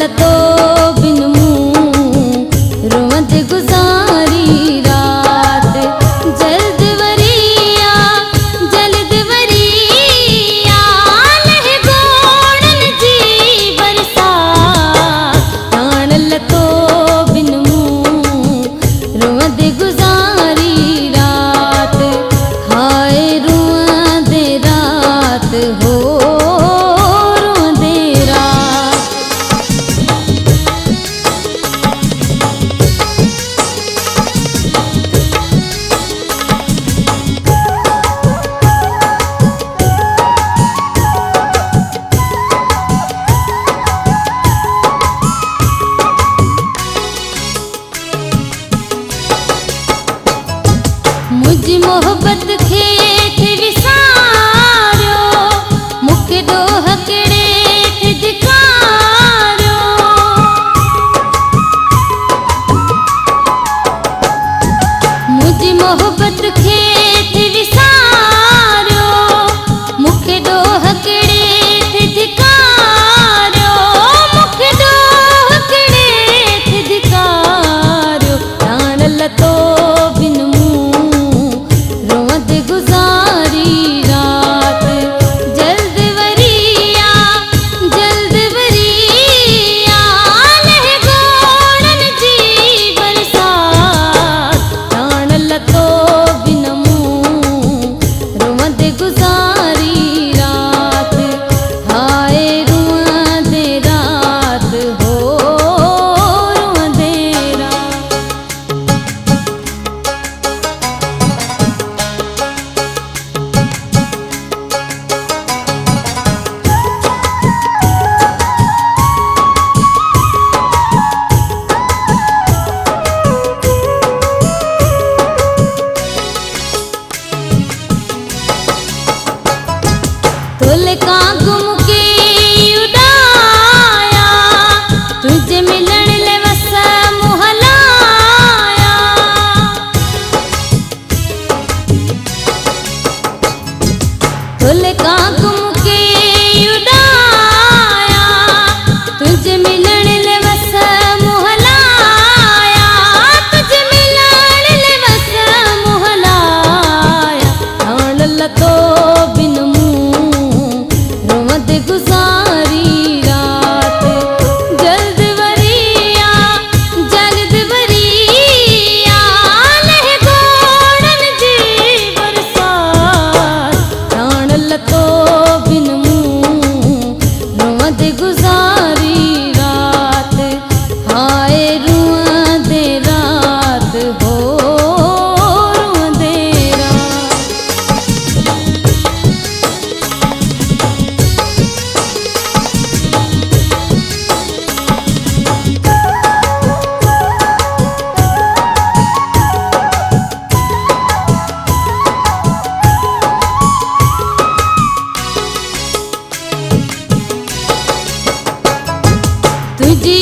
लतो बिन मुँह रोवंद गुजारी रात। जल्द वरिया लह गोड़न जी बरसात। ताण लतो बिन मुँह रोवंद गुजारी रात। हाय रोवंद रात हो मुझ मोहब्बत खेत विसारो मुख डोह कड़े धिकारो। मुझ मोहब्बत खेत विसारो मुख डोह कड़े धिकारो। मुख डोह कड़े धिकारो। ताण लतो बिन गुजारी रात। जल्द वरिया लह गोड़न जी बरसात। ताण लतो बिन मुँह रोवंद गुजारी रात। हाय रोवंद रात हो रोवंद रात। तुल का गुम के उड़ाया तुझे मिलन ले वस मुहलाया। तुल का गुम के उड़ाया तुझे मिलन ले वस मुहलाया। तुझे मिलन ले वस मुहलाया। ताण लतो बिन गुजारी रात। जल्द वरिया लह गोड़न जी बरसात। ताण लतो बिन मुँह रोवंद गुजारी रात। हाय रोवंद रात हो रोवंद रात। तुझी